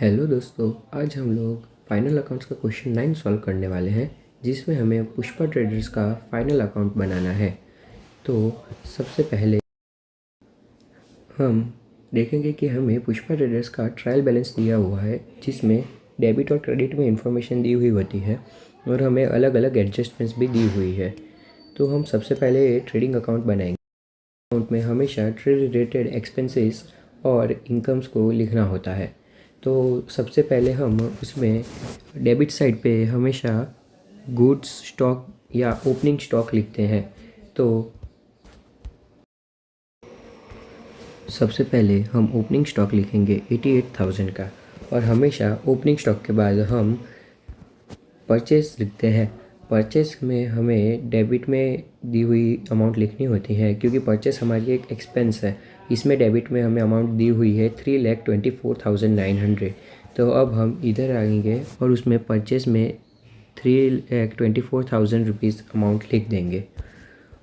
Hello दोस्तों, आज हम लोग फाइनल अकाउंट्स का क्वेश्चन 9 सॉल्व करने वाले हैं, जिसमें हमें पुष्पा ट्रेडर्स का फाइनल अकाउंट बनाना है। तो सबसे पहले हम देखेंगे कि हमें पुष्पा ट्रेडर्स का ट्रायल बैलेंस दिया हुआ है, जिसमें डेबिट और क्रेडिट में इंफॉर्मेशन दी हुई होती है और हमें अलग अलग एडजस्टमेंट्स भी दी हुई है। तो हम सबसे पहले ट्रेडिंग अकाउंट बनाएंगे। अकाउंट में हमेशा ट्रेड रिलेटेड एक्सपेंसेस और इनकम्स को लिखना होता है। तो सबसे पहले हम उसमें डेबिट साइड पे हमेशा गुड्स स्टॉक या ओपनिंग स्टॉक लिखते हैं। तो सबसे पहले हम ओपनिंग स्टॉक लिखेंगे 88,000 का, और हमेशा ओपनिंग स्टॉक के बाद हम परचेस लिखते हैं। परचेस में हमें डेबिट में दी हुई अमाउंट लिखनी होती है, क्योंकि परचेस हमारी एक एक्सपेंस है। इसमें डेबिट में हमें अमाउंट दी हुई है 3,24,900। तो अब हम इधर आएंगे और उसमें परचेस में 3,24,000 रुपीज़ अमाउंट लिख देंगे।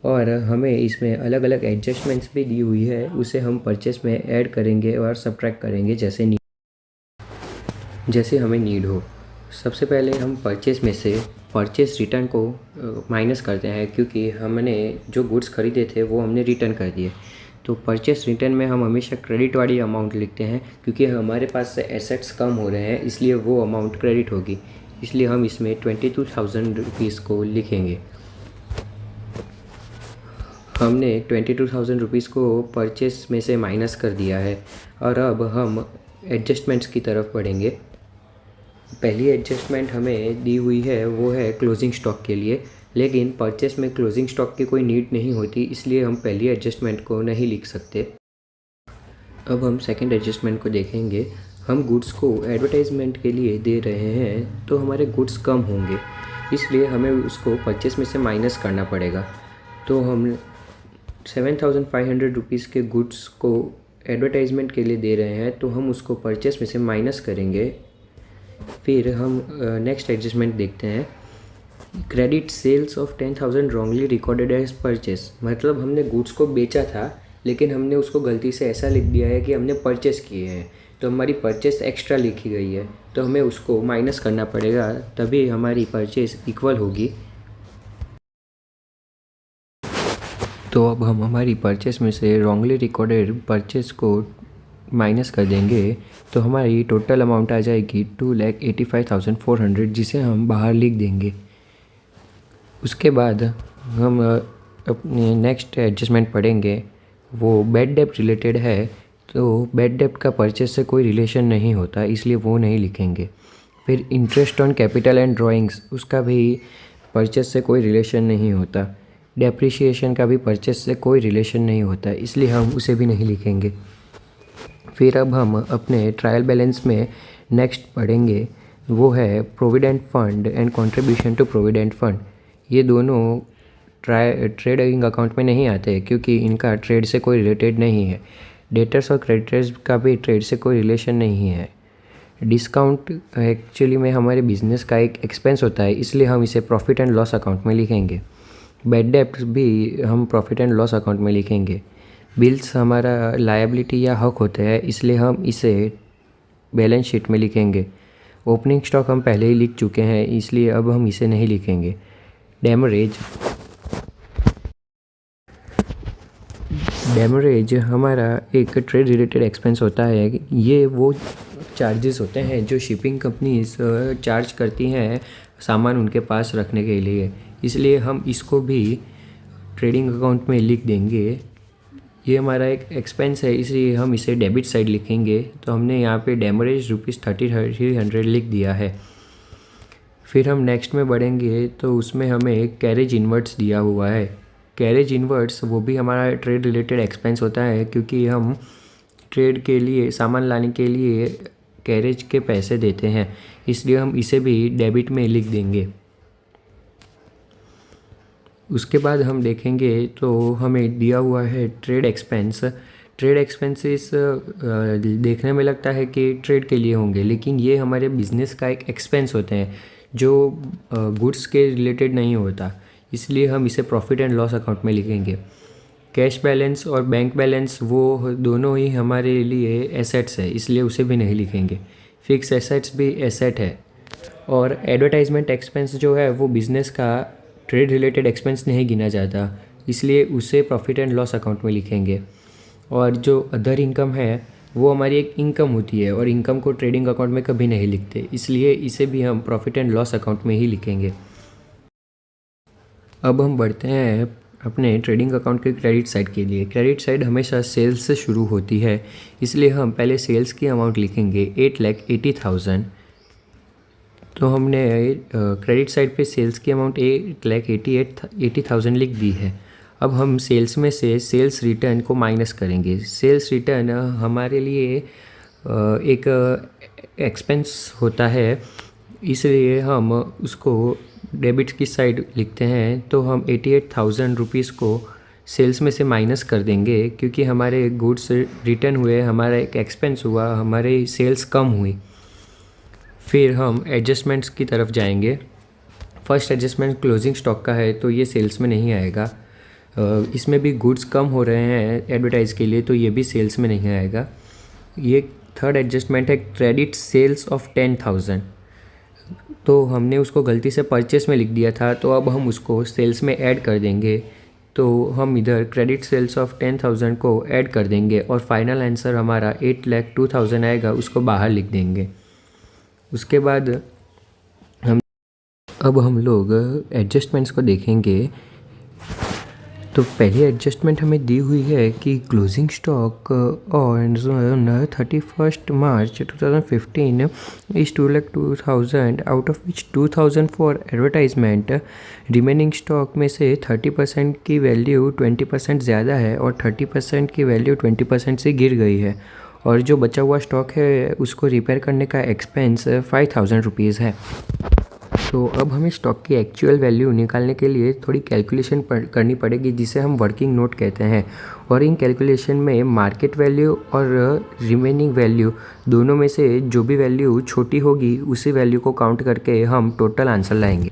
और हमें इसमें अलग अलग एडजस्टमेंट्स भी दी हुई है, उसे हम परचेस में ऐड करेंगे और सब्ट्रैक्ट करेंगे जैसे हमें नीड हो। सबसे पहले हम परचेस में से परचेस रिटर्न को माइनस करते हैं, क्योंकि हमने जो गुड्स खरीदे थे वो हमने रिटर्न कर दिए। तो परचेस रिटर्न में हम हमेशा क्रेडिट वाली अमाउंट लिखते हैं, क्योंकि हमारे पास से एसेट्स कम हो रहे हैं, इसलिए वो अमाउंट क्रेडिट होगी। इसलिए हम इसमें 22,000 रुपीज़ को लिखेंगे। हमने 22,000 रुपीज़ को परचेस में से माइनस कर दिया है, और अब हम एडजस्टमेंट्स की तरफ बढ़ेंगे। पहली एडजस्टमेंट हमें दी हुई है वो है क्लोजिंग स्टॉक के लिए, लेकिन परचेस में क्लोजिंग स्टॉक की कोई नीड नहीं होती, इसलिए हम पहली एडजस्टमेंट को नहीं लिख सकते। अब हम सेकंड एडजस्टमेंट को देखेंगे। हम गुड्स को एडवर्टाइजमेंट के लिए दे रहे हैं, तो हमारे गुड्स कम होंगे, इसलिए हमें उसको परचेस में से माइनस करना पड़ेगा। तो हम 7,500 रुपीज़ के गुड्स को एडवर्टाइजमेंट के लिए दे रहे हैं, तो हम उसको परचेस में से माइनस करेंगे। फिर हम नेक्स्ट एडजस्टमेंट देखते हैं। Credit sales of 10,000 wrongly recorded as purchase, मतलब हमने गुड्स को बेचा था, लेकिन हमने उसको गलती से ऐसा लिख दिया है कि हमने परचेस किए हैं, तो हमारी परचेस एक्स्ट्रा लिखी गई है, तो हमें उसको माइनस करना पड़ेगा, तभी हमारी परचेस इक्वल होगी। तो अब हम हमारी परचेस में से रॉन्गली रिकॉर्डेड परचेस को माइनस कर देंगे, तो हमारी टोटल अमाउंट आ जाएगी 2,85,400, जिसे हम बाहर लिख देंगे। उसके बाद हम अपने नेक्स्ट एडजस्टमेंट पढ़ेंगे, वो बैड डेप्ट रिलेटेड है। तो बैड डेप्ट का परचेस से कोई रिलेशन नहीं होता, इसलिए वो नहीं लिखेंगे। फिर interest on capital and drawings, उसका भी परचेस से कोई रिलेशन नहीं होता। डेप्रिसिएशन का भी परचेस से कोई रिलेशन नहीं होता, इसलिए हम उसे भी नहीं लिखेंगे। फिर अब हम अपने ट्रायल बैलेंस में नेक्स्ट पढ़ेंगे, वो है provident fund and contribution to provident fund. ये दोनों ट्रेडिंग अकाउंट में नहीं आते, क्योंकि इनका ट्रेड से कोई रिलेटेड नहीं है। डेटर्स और क्रेडिटर्स का भी ट्रेड से कोई रिलेशन नहीं है। डिस्काउंट एक्चुअली में हमारे बिजनेस का एक एक्सपेंस होता है, इसलिए हम इसे प्रॉफिट एंड लॉस अकाउंट में लिखेंगे। बैड डेप्ट भी हम प्रॉफिट एंड लॉस अकाउंट में लिखेंगे। बिल्स हमारा लायबिलिटी या हक होते हैं, इसलिए हम इसे बैलेंस शीट में लिखेंगे। ओपनिंग स्टॉक हम पहले ही लिख चुके हैं, इसलिए अब हम इसे नहीं लिखेंगे। डेमरेज हमारा एक ट्रेड रिलेटेड एक्सपेंस होता है। ये वो चार्जेस होते हैं जो शिपिंग कंपनीज चार्ज करती हैं सामान उनके पास रखने के लिए, इसलिए हम इसको भी ट्रेडिंग अकाउंट में लिख देंगे। ये हमारा एक एक्सपेंस है, इसलिए हम इसे डेबिट साइड लिखेंगे। तो हमने यहाँ पे डेमरेज ₹3,300 लिख दिया है। फिर हम नेक्स्ट में बढ़ेंगे, तो उसमें हमें कैरेज इनवर्ट्स दिया हुआ है। कैरेज इनवर्ट्स वो भी हमारा ट्रेड रिलेटेड एक्सपेंस होता है, क्योंकि हम ट्रेड के लिए सामान लाने के लिए कैरेज के पैसे देते हैं, इसलिए हम इसे भी डेबिट में लिख देंगे। उसके बाद हम देखेंगे तो हमें दिया हुआ है ट्रेड एक्सपेंस। ट्रेड एक्सपेंसेस देखने में लगता है कि ट्रेड के लिए होंगे, लेकिन ये हमारे बिजनेस का एक एक्सपेंस होते हैं जो गुड्स के रिलेटेड नहीं होता, इसलिए हम इसे प्रॉफिट एंड लॉस अकाउंट में लिखेंगे। कैश बैलेंस और बैंक बैलेंस वो दोनों ही हमारे लिए एसेट्स है, इसलिए उसे भी नहीं लिखेंगे। फिक्स एसेट्स भी एसेट है। और एडवर्टाइजमेंट एक्सपेंस जो है वो बिज़नेस का ट्रेड रिलेटेड एक्सपेंस नहीं गिना जाता, इसलिए उसे प्रॉफिट एंड लॉस अकाउंट में लिखेंगे। और जो अदर इनकम है वो हमारी एक इनकम होती है, और इनकम को ट्रेडिंग अकाउंट में कभी नहीं लिखते, इसलिए इसे भी हम प्रॉफिट एंड लॉस अकाउंट में ही लिखेंगे। अब हम बढ़ते हैं अपने ट्रेडिंग अकाउंट के क्रेडिट साइड के लिए। क्रेडिट साइड हमेशा सेल्स से शुरू होती है, इसलिए हम पहले सेल्स की अमाउंट लिखेंगे 8,80,000। तो हमने क्रेडिट साइड पे सेल्स की अमाउंट 8,80,000 लिख दी है। अब हम सेल्स में से सेल्स रिटर्न को माइनस करेंगे। सेल्स रिटर्न हमारे लिए एक एक्सपेंस होता है, इसलिए हम उसको डेबिट की साइड लिखते हैं। तो हम 88,000 रुपीज़ को सेल्स में से माइनस कर देंगे, क्योंकि हमारे गुड्स रिटर्न हुए, हमारा एक एक्सपेंस हुआ, हमारे सेल्स कम हुई। फिर हम एडजस्टमेंट्स की तरफ जाएंगे। फर्स्ट एडजस्टमेंट क्लोजिंग स्टॉक का है, तो ये सेल्स में नहीं आएगा। इसमें भी गुड्स कम हो रहे हैं एडवर्टाइज़ के लिए, तो ये भी सेल्स में नहीं आएगा। ये थर्ड एडजस्टमेंट है क्रेडिट सेल्स ऑफ 10,000। तो हमने उसको गलती से परचेस में लिख दिया था, तो अब हम उसको सेल्स में ऐड कर देंगे। तो हम इधर क्रेडिट सेल्स ऑफ 10,000 को ऐड कर देंगे, और फाइनल आंसर हमारा 8,02,000 आएगा, उसको बाहर लिख देंगे। उसके बाद हम लोग एडजस्टमेंट्स को देखेंगे। तो पहली एडजस्टमेंट हमें दी हुई है कि closing stock on 31 March 2015 is 2,02,000, out of which 2,000 for advertisement. Remaining stock में से 30% की वैल्यू 20% ज़्यादा है, और 30% की वैल्यू 20% से गिर गई है, और जो बचा हुआ स्टॉक है उसको रिपेयर करने का एक्सपेंस 5,000 रुपीज़ है। तो अब हमें स्टॉक की एक्चुअल वैल्यू निकालने के लिए थोड़ी कैलकुलेशन करनी पड़ेगी, जिसे हम वर्किंग नोट कहते हैं। और इन कैलकुलेशन में मार्केट वैल्यू और रिमेनिंग वैल्यू दोनों में से जो भी वैल्यू छोटी होगी उसी वैल्यू को काउंट करके हम टोटल आंसर लाएंगे।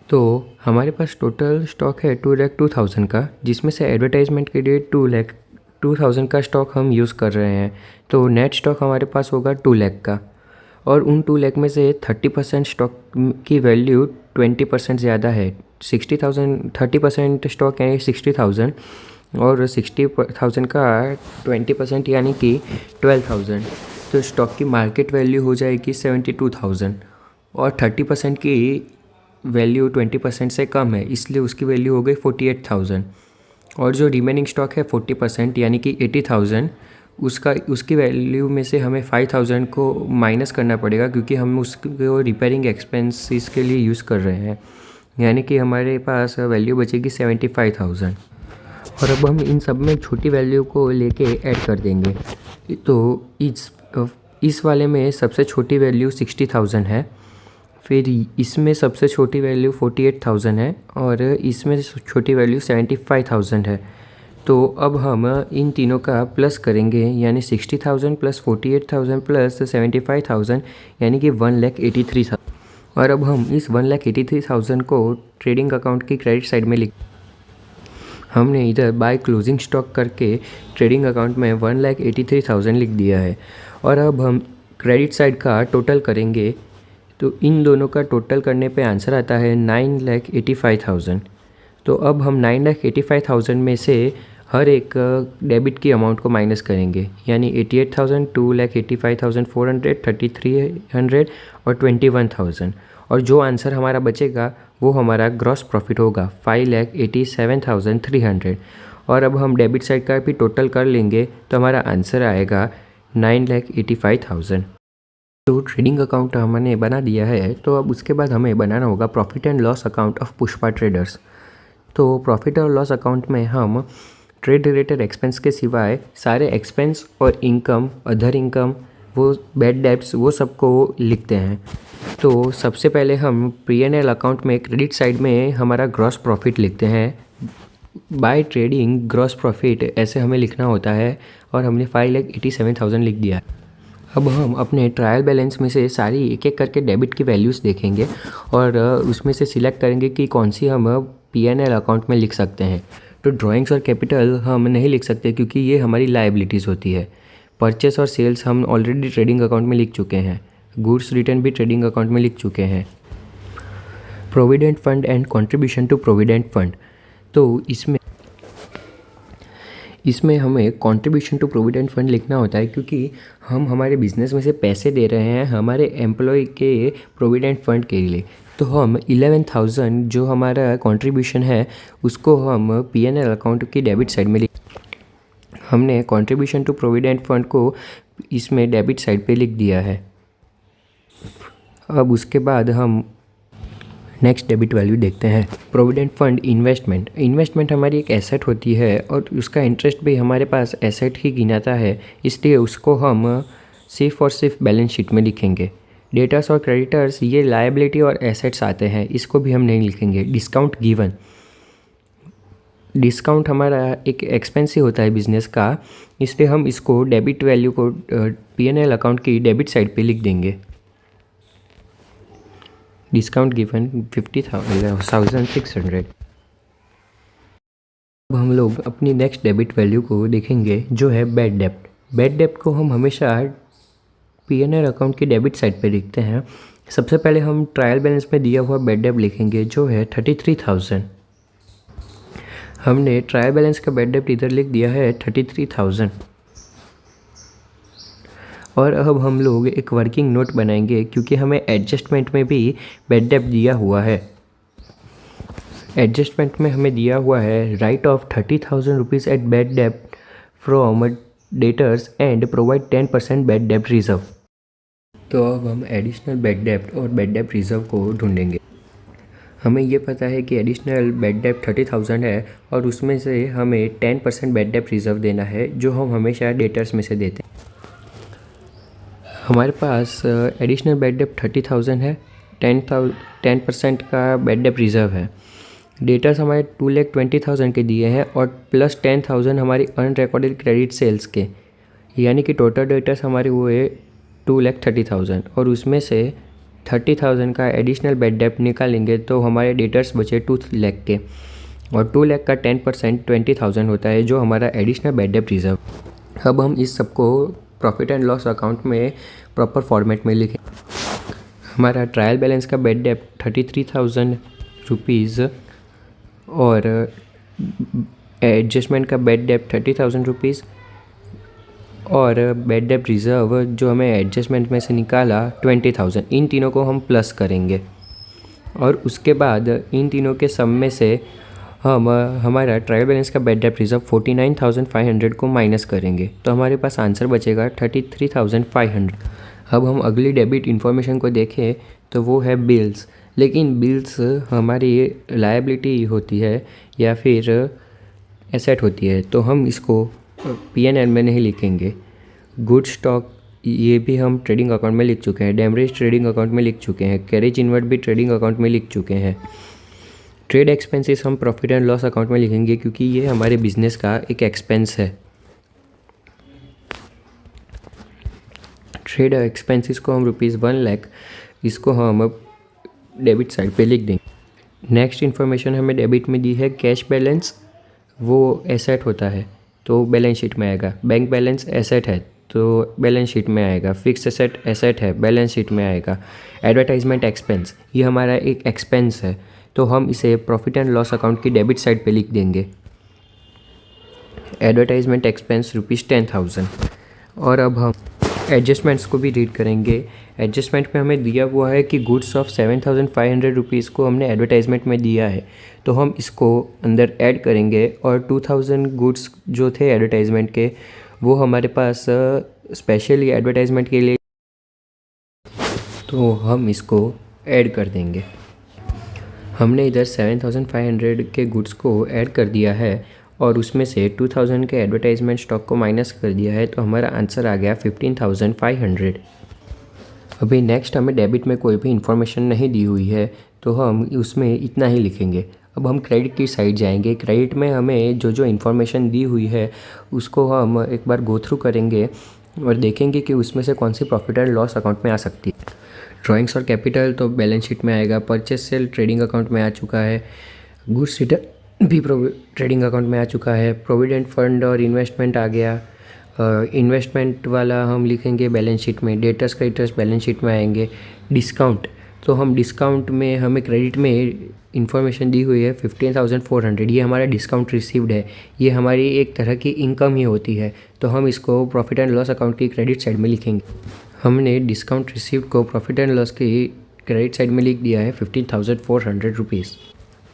तो हमारे पास टोटल स्टॉक है 2,02,000 का, जिसमें से एडवर्टाइजमेंट के लिए 2,02,000 का स्टॉक हम यूज़ कर रहे हैं। तो नेट स्टॉक हमारे पास होगा 2 लाख का, और उन 2 लाख में से 30% स्टॉक की वैल्यू 20% ज़्यादा है। 60,000 30% स्टॉक यानी 60,000, और 60,000 का 20% यानी कि 12,000। तो स्टॉक की मार्केट वैल्यू हो जाएगी 72,000, और 30% की वैल्यू 20% से कम है, इसलिए उसकी वैल्यू हो गई 48,000। और जो रिमेनिंग स्टॉक है 40% यानी कि 80,000, उसकी वैल्यू में से हमें 5,000 को माइनस करना पड़ेगा, क्योंकि हम उसको रिपेयरिंग एक्सपेंसेस के लिए यूज़ कर रहे हैं, यानी कि हमारे पास वैल्यू बचेगी 75,000। और अब हम इन सब में छोटी वैल्यू को लेके ऐड कर देंगे। तो इस वाले में सबसे छोटी वैल्यू 60,000 है, फिर इसमें सबसे छोटी वैल्यू 48,000 है, और इसमें छोटी वैल्यू 75,000 है। तो अब हम इन तीनों का प्लस करेंगे, यानी 60,000 प्लस 48,000 प्लस 75,000, यानी कि 1,83,000। और अब हम इस 1,83,000 को ट्रेडिंग अकाउंट की क्रेडिट साइड में हमने इधर बाय क्लोजिंग स्टॉक करके ट्रेडिंग अकाउंट में 1,83,000 लिख दिया है। और अब हम क्रेडिट साइड का टोटल करेंगे, तो इन दोनों का टोटल करने पे आंसर आता है 9,85,000। तो अब हम 9,85,000 में से हर एक डेबिट की अमाउंट को माइनस करेंगे, यानी 88,000, 2,85,400, 3,300 और 21,000। और जो आंसर हमारा बचेगा वो हमारा ग्रॉस प्रॉफिट होगा 5,87,300। और अब हम डेबिट साइड का भी टोटल कर लेंगे, तो हमारा आंसर आएगा 9,85,000। तो ट्रेडिंग अकाउंट हमने बना दिया है। तो अब उसके बाद हमें बनाना होगा profit and loss account of Pushpa traders. तो प्रॉफिट और लॉस अकाउंट में हम ट्रेड रिलेटेड एक्सपेंस के सिवाय सारे एक्सपेंस और इनकम, अदर इनकम, वो बैड डेब्ट्स, वो सबको लिखते हैं। तो सबसे पहले हम P&L अकाउंट में क्रेडिट साइड में हमारा ग्रॉस प्रॉफिट लिखते हैं। बाय ट्रेडिंग ग्रॉस प्रॉफिट ऐसे हमें लिखना होता है, और हमने 5,87,000 लिख दिया। अब हम अपने ट्रायल बैलेंस में से सारी एक एक करके डेबिट की वैल्यूज़ देखेंगे, और उसमें से सिलेक्ट करेंगे कि कौन सी हम P&L अकाउंट में लिख सकते हैं। तो ड्राइंग्स और कैपिटल हम नहीं लिख सकते, क्योंकि ये हमारी लायबिलिटीज़ होती है। परचेस और सेल्स हम ऑलरेडी ट्रेडिंग अकाउंट में लिख चुके हैं, गुड्स रिटर्न भी ट्रेडिंग अकाउंट में लिख चुके हैं। Provident fund and contribution to provident fund, तो इसमें हमें कंट्रीब्यूशन टू प्रोविडेंट फंड लिखना होता है, क्योंकि हम हमारे बिजनेस में से पैसे दे रहे हैं हमारे एम्प्लॉय के प्रोविडेंट फंड के लिए। तो हम 11,000 जो हमारा कंट्रीब्यूशन है उसको हम P&L अकाउंट की डेबिट साइड में हमने कंट्रीब्यूशन टू प्रोविडेंट फंड को इसमें डेबिट साइड पे लिख दिया है। अब उसके बाद हम नेक्स्ट डेबिट वैल्यू देखते हैं। प्रोविडेंट फंड इन्वेस्टमेंट हमारी एक एसेट होती है और उसका इंटरेस्ट भी हमारे पास एसेट ही गिनाता है, इसलिए उसको हम सिर्फ और सिर्फ बैलेंस शीट में लिखेंगे। डेटर्स और क्रेडिटर्स ये लायबिलिटी और एसेट्स आते हैं, इसको भी हम नहीं लिखेंगे। डिस्काउंट हमारा एक एक्सपेंस ही होता है बिजनेस का, इसलिए हम इसको डेबिट वैल्यू को P&L अकाउंट की डेबिट साइड पे लिख देंगे। Discount given 50,600। अब हम लोग अपनी नेक्स्ट डेबिट वैल्यू को देखेंगे जो है बैड डेप्ट। बैड डेप्ट को हम हमेशा P&L अकाउंट की डेबिट साइड पे लिखते हैं। सबसे पहले हम ट्रायल बैलेंस में दिया हुआ बैड डेप्ट लिखेंगे जो है 33,000। हमने ट्रायल बैलेंस का बैड डेप्ट इधर लिख दिया है 33,000। और अब हम लोग एक वर्किंग नोट बनाएंगे, क्योंकि हमें एडजस्टमेंट में भी बैड डेप्ट दिया हुआ है। एडजस्टमेंट में हमें दिया हुआ है write off 30,000 rupees at bad डेप्ट from debtors and provide 10% bad डेप्ट रिजर्व। तो अब हम एडिशनल बैड डेप्ट और बैड डेप्ट रिजर्व को ढूंढेंगे। हमें ये पता है कि एडिशनल बैड डेप्ट 30,000 है और उसमें से हमें 10% बैड डेप्ट रिजर्व देना है, जो हम हमेशा डेटर्स में से देते हैं। हमारे पास एडिशनल बैड डेप्ट 30,000 है, 10% का बैड डेप्ट रिजर्व है। डेटर्स हमारे 2,20,000 के दिए हैं और प्लस 10,000 हमारी अनरिकॉर्डेड क्रेडिट सेल्स के, यानी कि टोटल डेटर्स हमारे हुए 2,30,000 और उसमें से 30,000 का एडिशनल बैड डेप्ट निकालेंगे तो हमारे डेटर्स बचे 2 लाख के, और 2 लाख का 10% 20,000 होता है, जो हमारा एडिशनल बैड डेप्ट रिजर्व। अब हम इस सबको प्रॉफिट एंड लॉस अकाउंट में प्रॉपर फॉर्मेट में लिखें। हमारा ट्रायल बैलेंस का बैड डेप्ट 33,000 रुपीज़ और एडजस्टमेंट का बैड डेप्ट 30,000 रुपीज़ और बैड डेप्ट रिज़र्व जो हमें एडजस्टमेंट में से निकाला 20,000। इन तीनों को हम प्लस करेंगे और उसके बाद इन तीनों के सम में से हम हमारा ट्रायल बैलेंस का बैड डेप्ट रिज़र्व 49,500 को माइनस करेंगे, तो हमारे पास आंसर बचेगा 33,500। अब हम अगली डेबिट इन्फॉर्मेशन को देखें तो वो है बिल्स। लेकिन बिल्स हमारी लायबिलिटी होती है या फिर एसेट होती है, तो हम इसको P&L में नहीं लिखेंगे। गुड स्टॉक ये भी हम ट्रेडिंग अकाउंट में लिख चुके हैं, डेमरेज ट्रेडिंग अकाउंट में लिख चुके हैं, कैरेज इनवर्ट भी ट्रेडिंग अकाउंट में लिख चुके हैं। ट्रेड एक्सपेंसेस हम प्रॉफिट एंड लॉस अकाउंट में लिखेंगे, क्योंकि ये हमारे बिजनेस का एक एक्सपेंस है। ट्रेड एक्सपेंसेस को हम ₹1 लाख इसको हम डेबिट साइड पे लिख देंगे। नेक्स्ट इन्फॉर्मेशन हमें डेबिट में दी है कैश बैलेंस, वो एसेट होता है तो बैलेंस शीट में आएगा। बैंक बैलेंस एसेट है तो बैलेंस शीट में आएगा। फिक्स एसेट है बैलेंस शीट में आएगा। एडवर्टाइजमेंट एक्सपेंस ये हमारा एक एक्सपेंस है, तो हम इसे प्रॉफिट एंड लॉस अकाउंट की डेबिट साइड पे लिख देंगे। Advertisement expense ₹10,000। और अब हम एडजस्टमेंट्स को भी रीड करेंगे। एडजस्टमेंट में हमें दिया हुआ है कि गुड्स ऑफ 7,500 रुपीज़ को हमने एडवर्टाइजमेंट में दिया है, तो हम इसको अंदर ऐड करेंगे और 2,000 गुड्स जो थे एडवर्टाइजमेंट के वो हमारे पास स्पेशली एडवर्टाइजमेंट के लिए, तो हम इसको ऐड कर देंगे। हमने इधर 7,500 के गुड्स को ऐड कर दिया है और उसमें से 2,000 के एडवर्टाइजमेंट स्टॉक को माइनस कर दिया है, तो हमारा आंसर आ गया 15,500। अभी नेक्स्ट हमें डेबिट में कोई भी इन्फॉर्मेशन नहीं दी हुई है, तो हम उसमें इतना ही लिखेंगे। अब हम क्रेडिट की साइड जाएंगे। क्रेडिट में हमें जो जो इन्फॉर्मेशन दी हुई है उसको हम एक बार गो थ्रू करेंगे और देखेंगे कि उसमें से कौन सी प्रॉफिट एंड लॉस अकाउंट में आ सकती है। ड्राइंग्स और कैपिटल तो बैलेंस शीट में आएगा। परचेस सेल ट्रेडिंग अकाउंट में आ चुका है। गुड्स रिटर्न भी ट्रेडिंग अकाउंट में आ चुका है। प्रोविडेंट फंड और इन्वेस्टमेंट आ गया इन्वेस्टमेंट वाला हम लिखेंगे बैलेंस शीट में, डेटर्स क्रेडिटर्स बैलेंस शीट में आएंगे। डिस्काउंट, तो हम डिस्काउंट में हमें क्रेडिट में इंफॉर्मेशन दी हुई है 15,400, ये हमारा डिस्काउंट रिसीव्ड है, ये हमारी एक तरह की इनकम ही होती है, तो हम इसको प्रॉफिट एंड लॉस अकाउंट की क्रेडिट साइड में लिखेंगे। हमने डिस्काउंट रिसीव्ड को प्रॉफिट एंड लॉस की क्रेडिट साइड में लिख दिया है 15,400 रुपीज़।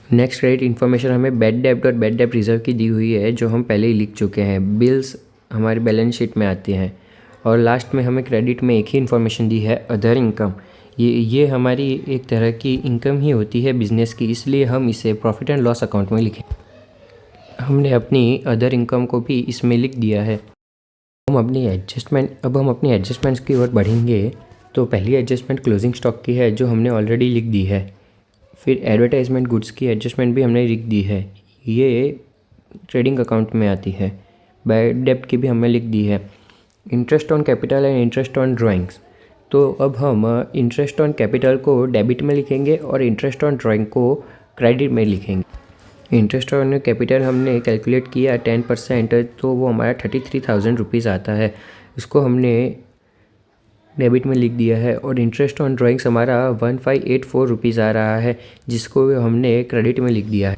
नेक्स्ट क्रेडिट इन्फॉर्मेशन हमें बैड डेब्ट और बैड डेब्ट रिजर्व की दी हुई है, जो हम पहले ही लिख चुके हैं। बिल्स हमारी बैलेंस शीट में आती हैं। और लास्ट में हमें क्रेडिट में एक ही इन्फॉर्मेशन दी है, अदर इनकम। ये हमारी एक तरह की इनकम ही होती है बिज़नेस की, इसलिए हम इसे प्रॉफिट एंड लॉस अकाउंट में लिखें। हमने अपनी अदर इनकम को भी इसमें लिख दिया है। अब हम अपनी एडजस्टमेंट्स की ओर बढ़ेंगे। तो पहली एडजस्टमेंट क्लोजिंग स्टॉक की है, जो हमने ऑलरेडी लिख दी है। फिर एडवर्टाइजमेंट गुड्स की एडजस्टमेंट भी हमने लिख दी है, ये ट्रेडिंग अकाउंट में आती है। बैड डेब्ट की भी हमने लिख दी है। Interest on capital and interest on drawings, तो अब हम इंटरेस्ट ऑन कैपिटल को डेबिट में लिखेंगे और इंटरेस्ट ऑन ड्राइंग को क्रेडिट में लिखेंगे। इंटरेस्ट ऑन कैपिटल हमने कैलकुलेट किया 10%, तो वो हमारा 33,000 रुपीज़ आता है, इसको हमने डेबिट में लिख दिया है। और इंटरेस्ट ऑन ड्राइंग्स हमारा 1584 रुपीज़ आ रहा है, जिसको हमने क्रेडिट में लिख दिया है।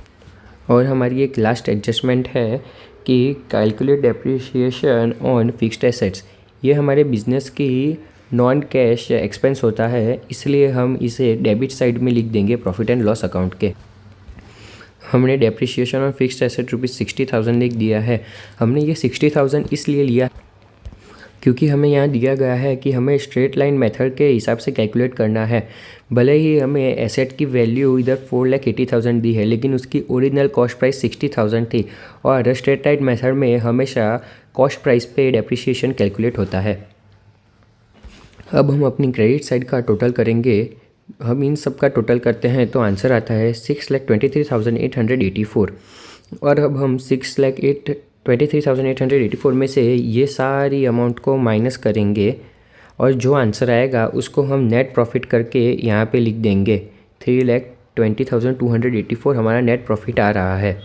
और हमारी एक लास्ट एडजस्टमेंट है कि calculate depreciation on fixed assets, ये हमारे बिजनेस की नॉन कैश एक्सपेंस होता है, इसलिए हम इसे डेबिट साइड में लिख देंगे प्रॉफिट एंड लॉस अकाउंट के। हमने डेप्रिसिएशन ऑन फिक्स्ड एसेट ₹60,000 लिख दिया है। हमने ये 60,000 इसलिए लिया क्योंकि हमें यहाँ दिया गया है कि हमें स्ट्रेट लाइन मेथड के हिसाब से कैलकुलेट करना है। भले ही हमें एसेट की वैल्यू इधर 4,80,000 दी है, लेकिन उसकी ओरिजिनल कॉस्ट प्राइस 60,000 थी, और स्ट्रेट लाइन मेथड में हमेशा कॉस्ट प्राइस पे डेप्रिसिएशन कैलकुलेट होता है। अब हम अपनी क्रेडिट साइड का टोटल करेंगे। हम इन सब का टोटल करते हैं तो आंसर आता है 6,23,884। और अब हम 6,23,884 में से ये सारी अमाउंट को माइनस करेंगे, और जो आंसर आएगा उसको हम नेट प्रॉफिट करके यहाँ पे लिख देंगे। 3,20,284 हमारा नेट प्रॉफिट आ रहा है।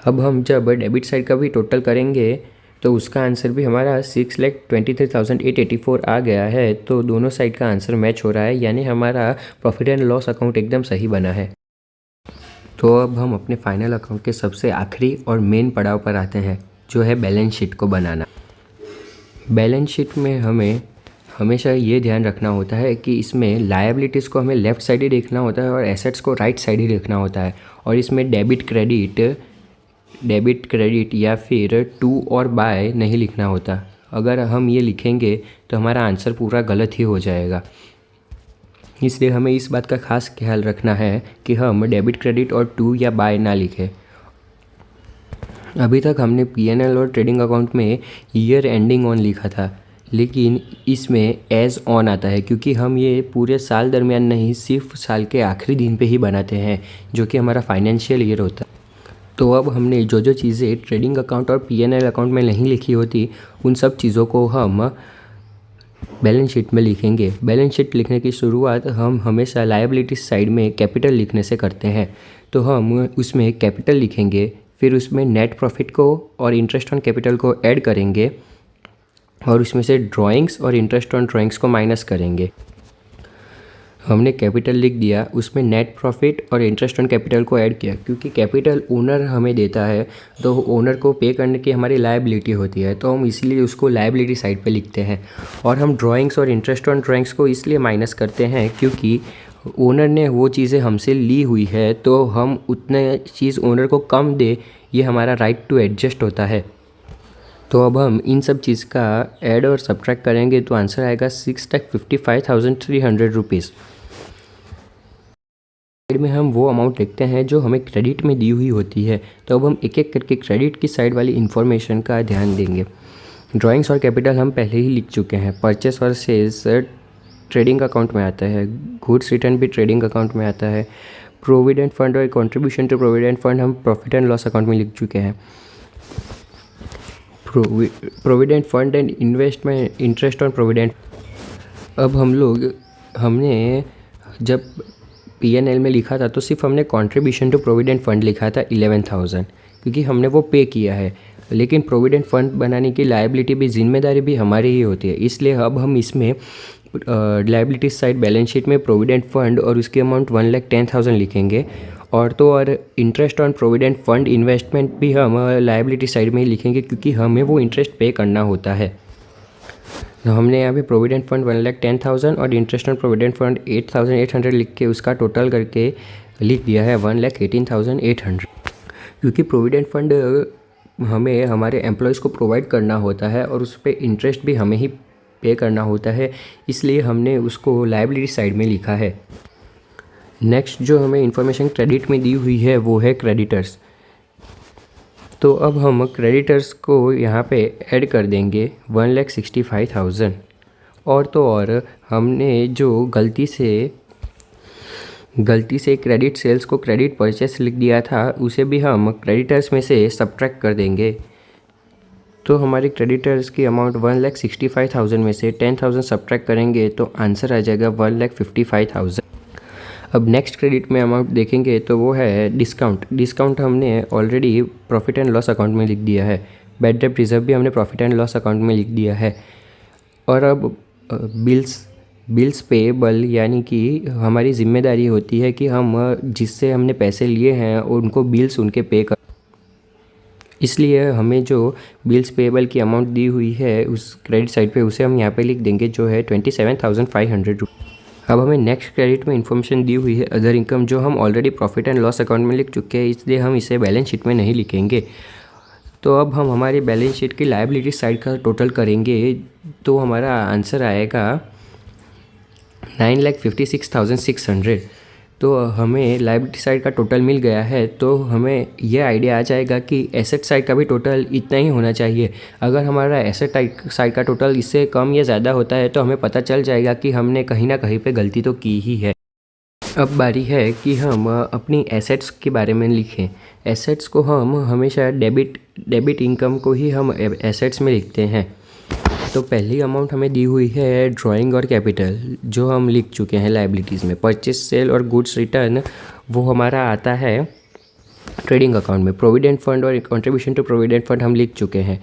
अब हम जब डेबिट साइड का भी टोटल करेंगे तो उसका आंसर भी हमारा 6,23,884 आ गया है। तो दोनों साइड का आंसर मैच हो रहा है, यानी हमारा प्रॉफिट एंड लॉस अकाउंट एकदम सही बना है। तो अब हम अपने फाइनल अकाउंट के सबसे आखिरी और मेन पड़ाव पर आते हैं, जो है बैलेंस शीट को बनाना। बैलेंस शीट में हमें हमेशा ये ध्यान रखना होता है कि इसमें लायबिलिटीज़ को हमें लेफ़्ट साइड ही देखना होता है और एसेट्स को राइट साइड ही देखना होता है। और इसमें डेबिट क्रेडिट या फिर टू और बाय नहीं लिखना होता। अगर हम ये लिखेंगे तो हमारा आंसर पूरा गलत ही हो जाएगा। इसलिए हमें इस बात का खास ख्याल रखना है कि हम डेबिट क्रेडिट और टू या बाय ना लिखें। अभी तक हमने P&L और ट्रेडिंग अकाउंट में ईयर एंडिंग ऑन लिखा था, लेकिन इसमें एज ऑन आता है, क्योंकि हम ये पूरे साल दरमियान नहीं, सिर्फ साल के आखिरी दिन पे ही बनाते हैं, जो कि हमारा फाइनेंशियल ईयर होता है। तो अब हमने जो चीज़ें ट्रेडिंग अकाउंट और P&L अकाउंट में नहीं लिखी होती, उन सब चीज़ों को हम बैलेंस शीट में लिखेंगे। बैलेंस शीट लिखने की शुरुआत हम हमेशा लायबिलिटी साइड में कैपिटल लिखने से करते हैं। तो हम उसमें कैपिटल लिखेंगे, फिर उसमें नेट प्रॉफिट को और इंटरेस्ट ऑन कैपिटल को ऐड करेंगे, और उसमें से ड्राइंग्स और इंटरेस्ट ऑन ड्राइंग्स को माइनस करेंगे। हमने कैपिटल लिख दिया, उसमें नेट प्रॉफिट और इंटरेस्ट ऑन कैपिटल को ऐड किया, क्योंकि कैपिटल ओनर हमें देता है, तो ओनर को पे करने की हमारी लायबिलिटी होती है, तो हम इसीलिए उसको लायबिलिटी साइड पे लिखते हैं। और हम ड्राइंग्स और इंटरेस्ट ऑन ड्राइंग्स को इसलिए माइनस करते हैं क्योंकि ओनर ने वो चीज़ें हमसे ली हुई है, तो हम उतने चीज़ ओनर को कम दे, ये हमारा राइट टू एडजस्ट होता है। तो अब हम इन सब चीज़ का ऐड और सब्ट्रैक्ट करेंगे तो आंसर आएगा 6,55,300 रुपीज़। साइड में हम वो अमाउंट लिखते हैं जो हमें क्रेडिट में दी हुई होती है। तो अब हम एक एक करके क्रेडिट की साइड वाली इन्फॉर्मेशन का ध्यान देंगे। ड्राइंग्स और कैपिटल हम पहले ही लिख चुके हैं। परचेस और सेल्स ट्रेडिंग अकाउंट में आता है। गुड्स रिटर्न भी ट्रेडिंग अकाउंट में आता है। प्रोविडेंट फंड और कंट्रीब्यूशन टू प्रोविडेंट फंड हम प्रॉफिट एंड लॉस अकाउंट में लिख चुके हैं। Provident fund and investment interest on provident. अब हमने जब P&L में लिखा था तो सिर्फ हमने कंट्रीब्यूशन टू प्रोविडेंट फंड लिखा था 11,000, क्योंकि हमने वो पे किया है। लेकिन प्रोविडेंट फंड बनाने की लायबिलिटी भी जिम्मेदारी भी हमारी ही होती है। इसलिए अब हम इसमें लायबिलिटी साइड बैलेंस शीट में प्रोविडेंट फंड और उसकी अमाउंट 1,10,000 लिखेंगे। और interest on provident fund investment भी हम लायबिलिटी साइड में ही लिखेंगे, क्योंकि हमें वो इंटरेस्ट पे करना होता है। तो हमने यहाँ पे प्रोविडेंट फंड 1,10,000 और इंटरेस्ट ऑन प्रोविडेंट फंड 8,800 लिख के उसका टोटल करके लिख दिया है 1,18,800। क्योंकि प्रोविडेंट फंड हमें हमारे एम्प्लॉयज़ को प्रोवाइड करना होता है और उस पर इंटरेस्ट भी हमें ही पे करना होता है, इसलिए हमने उसको लायबिलिटी साइड में लिखा है। नेक्स्ट जो हमें इंफॉर्मेशन क्रेडिट में दी हुई है वो है क्रेडिटर्स। तो अब हम क्रेडिटर्स को यहाँ पे ऐड कर देंगे 1,65,000। और हमने जो गलती से क्रेडिट सेल्स को क्रेडिट परचेस लिख दिया था, उसे भी हम क्रेडिटर्स में से सब्ट्रैक्ट कर देंगे। तो हमारी क्रेडिटर्स की अमाउंट 1,65,000 में से 10,000 सब्ट्रैक्ट करेंगे तो आंसर आ जाएगा 1,55,000। अब नेक्स्ट क्रेडिट में अमाउंट देखेंगे तो वो है डिस्काउंट हमने already profit and loss account में लिख दिया है। बैड डेट रिजर्व भी हमने प्रॉफिट एंड लॉस अकाउंट में लिख दिया है। और अब बिल्स पेएबल, यानी कि हमारी जिम्मेदारी होती है कि हम जिससे हमने पैसे लिए हैं उनको बिल्स उनके पे कर, इसलिए हमें जो बिल्स पेएबल की अमाउंट दी हुई है उस क्रेडिट साइड पे उसे हम यहाँ पे लिख देंगे, जो है 27,500 रुपये। अब हमें नेक्स्ट क्रेडिट में इन्फॉर्मेशन दी हुई है अदर इनकम, जो हम already profit and loss account में लिख चुके हैं, इसलिए हम इसे बैलेंस शीट में नहीं लिखेंगे। तो अब हम हमारी बैलेंस शीट की लायबिलिटी साइड का टोटल करेंगे तो हमारा आंसर आएगा 9,56,600। तो हमें लायबिलिटी साइड का टोटल मिल गया है, तो हमें यह आइडिया आ जाएगा कि एसेट साइड का भी टोटल इतना ही होना चाहिए। अगर हमारा एसेट साइड का टोटल इससे कम या ज़्यादा होता है तो हमें पता चल जाएगा कि हमने कहीं ना कहीं पे गलती तो की ही है। अब बारी है कि हम अपनी एसेट्स के बारे में लिखें। एसेट्स को हम हमेशा डेबिट इनकम को ही हम एसेट्स में लिखते हैं। तो पहली अमाउंट हमें दी हुई है ड्राइंग और कैपिटल, जो हम लिख चुके हैं लायबिलिटीज़ में। परचेस सेल और गुड्स रिटर्न वो हमारा आता है ट्रेडिंग अकाउंट में। प्रोविडेंट फंड और कंट्रीब्यूशन टू प्रोविडेंट फंड हम लिख चुके हैं।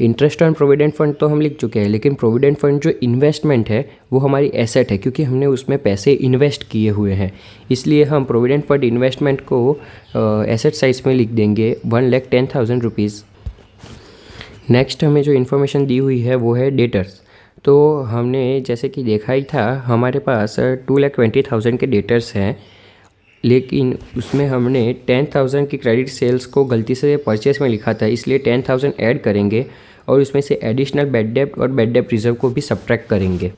इंटरेस्ट ऑन प्रोविडेंट फंड तो हम लिख चुके हैं, लेकिन प्रोविडेंट फंड जो इन्वेस्टमेंट है वो हमारी एसेट है, क्योंकि हमने उसमें पैसे इन्वेस्ट किए हुए हैं। इसलिए हम प्रोविडेंट फंड इन्वेस्टमेंट को एसेट साइज में लिख देंगे 1,10,000 रुपीज़। नेक्स्ट हमें जो इन्फॉर्मेशन दी हुई है वो है डेटर्स। तो हमने जैसे कि देखा ही था, हमारे पास 2,20,000 के डेटर्स हैं, लेकिन उसमें हमने 10,000 की क्रेडिट सेल्स को गलती से परचेस में लिखा था, इसलिए 10,000 ऐड करेंगे और उसमें से एडिशनल बैड डेब्ट और बैड डेब्ट रिजर्व को भी सब्ट्रैक्ट करेंगे।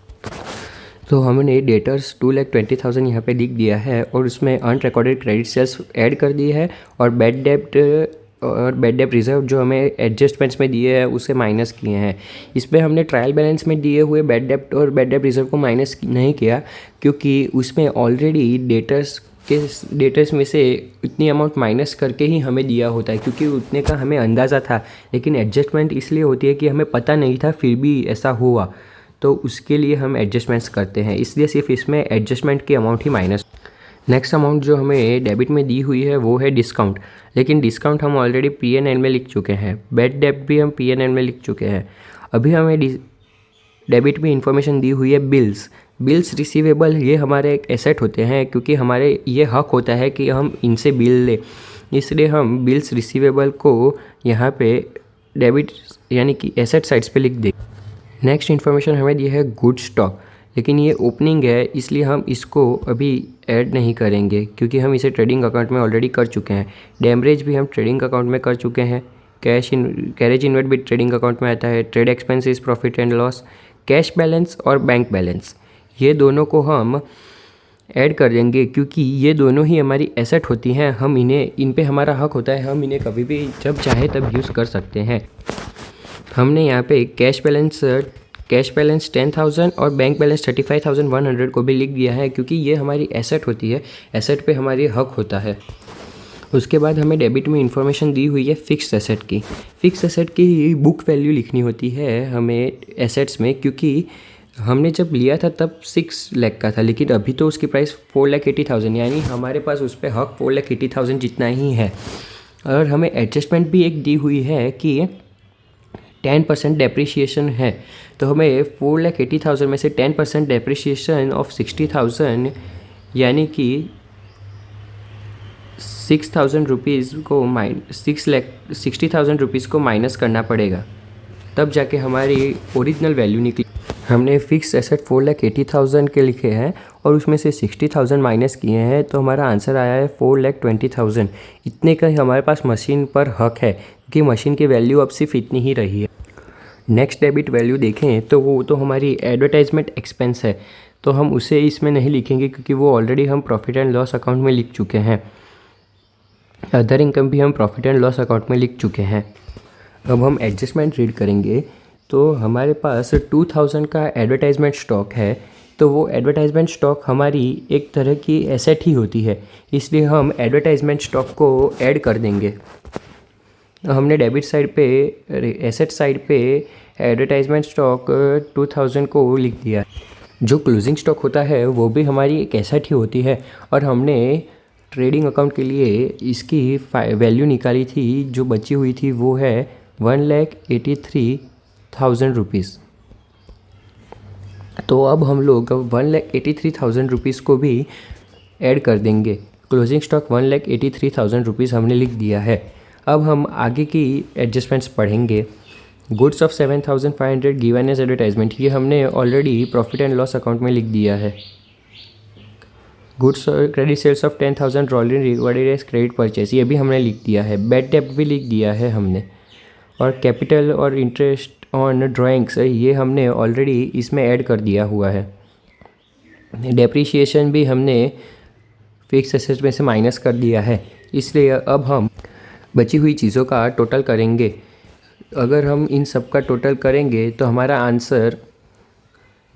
तो हमने डेटर्स 2,20,000 यहाँ पे लिख दिया है और उसमें अनरिकॉर्डेड क्रेडिट सेल्स ऐड कर दी है और बैड डेब्ट रिजर्व जो हमें एडजस्टमेंट्स में दिए हैं उसे माइनस किए हैं। इसमें हमने ट्रायल बैलेंस में दिए हुए बैड डेब्ट और बैड डेब्ट रिजर्व को माइनस नहीं किया, क्योंकि उसमें ऑलरेडी डेटर्स में से इतनी अमाउंट माइनस करके ही हमें दिया होता है, क्योंकि उतने का हमें अंदाज़ा था। लेकिन एडजस्टमेंट इसलिए होती है कि हमें पता नहीं था, फिर भी ऐसा हुआ, तो उसके लिए हम एडजस्टमेंट्स करते हैं, इसलिए सिर्फ इसमें एडजस्टमेंट की अमाउंट ही माइनस। नेक्स्ट अमाउंट जो हमें डेबिट में दी हुई है वो है डिस्काउंट, लेकिन डिस्काउंट हम ऑलरेडी P&L में लिख चुके हैं। बैड डेब्ट भी हम P&L में लिख चुके हैं। अभी हमें डेबिट में इंफॉर्मेशन दी हुई है बिल्स रिसीवेबल। ये हमारे एक एसेट होते हैं, क्योंकि हमारे ये हक होता है कि हम इनसे बिल लें, इसलिए हम बिल्स रिसीवेबल को यहाँ पे डेबिट यानी कि एसेट साइड्स पे लिख दें। नेक्स्ट इन्फॉर्मेशन हमें दी है गुड स्टॉक, लेकिन ये ओपनिंग है, इसलिए हम इसको अभी ऐड नहीं करेंगे, क्योंकि हम इसे ट्रेडिंग अकाउंट में ऑलरेडी कर चुके हैं। डैमरेज भी हम ट्रेडिंग अकाउंट में कर चुके हैं। कैरेज इनवर्ट भी ट्रेडिंग अकाउंट में आता है। Trade expenses, profit and loss, cash balance और बैंक बैलेंस, ये दोनों को हम ऐड कर देंगे, क्योंकि ये दोनों ही हमारी एसेट होती हैं। हम इन पे हमारा हक होता है, हम इन्हें कभी भी जब चाहे तब यूज़ कर सकते हैं। हमने यहाँ पे कैश बैलेंस 10,000 और बैंक बैलेंस 35,100 को भी लिख दिया है, क्योंकि ये हमारी एसेट होती है, एसेट पे हमारी हक होता है। उसके बाद हमें डेबिट में इंफॉर्मेशन दी हुई है फिक्स्ड एसेट की। फिक्स्ड एसेट की बुक वैल्यू लिखनी होती है हमें एसेट्स में, क्योंकि हमने जब लिया था तब 6 लाख का था, लेकिन अभी तो उसकी प्राइस 4,80,000, यानी हमारे पास उस पर हक 4,80,000 जितना ही है। और हमें एडजस्टमेंट भी एक दी हुई है कि 10% डेप्रिसिएशन है, तो हमें 4,80,000 में से 10% डेप्रिसिएशन ऑफ 60,000 यानी कि 6,000 रुपीज़ को 60,000 रुपीज़ को माइनस करना पड़ेगा, तब जाके हमारी ओरिजिनल वैल्यू निकली। हमने फिक्स एसेट 4,80,000 के लिखे हैं और उसमें से 60,000 माइनस किए हैं, तो हमारा आंसर आया है 4,20,000। इतने का ही हमारे पास मशीन पर हक है कि मशीन की वैल्यू अब सिर्फ इतनी ही रही है। नेक्स्ट डेबिट वैल्यू देखें तो वो तो हमारी एडवर्टाइजमेंट एक्सपेंस है, तो हम उसे इसमें नहीं लिखेंगे क्योंकि वो ऑलरेडी हम प्रॉफिट एंड लॉस अकाउंट में लिख चुके हैं। अदर इनकम भी हम प्रॉफिट एंड लॉस अकाउंट में लिख चुके हैं। अब हम एडजस्टमेंट रीड करेंगे तो हमारे पास 2,000 का एडवर्टाइजमेंट स्टॉक है, तो वो एडवर्टाइजमेंट स्टॉक हमारी एक तरह की एसेट ही होती है, इसलिए हम एडवर्टाइजमेंट स्टॉक को ऐड कर देंगे। हमने डेबिट साइड पे एसेट साइड पे एडवर्टाइजमेंट स्टॉक 2,000 को लिख दिया। जो क्लोजिंग स्टॉक होता है वो भी हमारी एक एसेट ही होती है और हमने ट्रेडिंग अकाउंट के लिए इसकी वैल्यू निकाली थी, जो बची हुई थी वो है 1,83,000 रुपीज़। तो अब हम लोग 1,83,000 रुपीज़ को भी ऐड कर देंगे। क्लोजिंग स्टॉक 1,83,000 रुपीज़ हमने लिख दिया है। अब हम आगे की एडजस्टमेंट्स पढ़ेंगे। Goods of 7,500 given as advertisement, ये हमने already profit and loss account में लिख दिया है। Goods credit sales of 10,000 already recorded as credit purchase, ये भी हमने लिख दिया है। बैड डेब्ट भी लिख दिया है हमने। और कैपिटल और इंटरेस्ट ऑन ड्राइंग्स, ये हमने ऑलरेडी इसमें ऐड कर दिया हुआ है। डेप्रीशिएशन भी हमने फिक्स एसेट में से माइनस कर दिया है, इसलिए अब हम बची हुई चीज़ों का टोटल करेंगे। अगर हम इन सब का टोटल करेंगे तो हमारा आंसर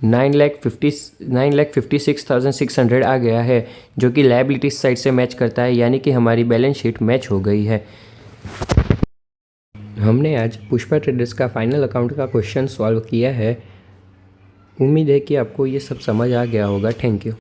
9,56,600 आ गया है, जो कि लायबिलिटीज साइड से मैच करता है, यानी कि हमारी बैलेंस शीट मैच हो गई है। हमने आज पुष्पा ट्रेडर्स का फाइनल अकाउंट का क्वेश्चन सॉल्व किया है। उम्मीद है कि आपको ये सब समझ आ गया होगा। Thank you.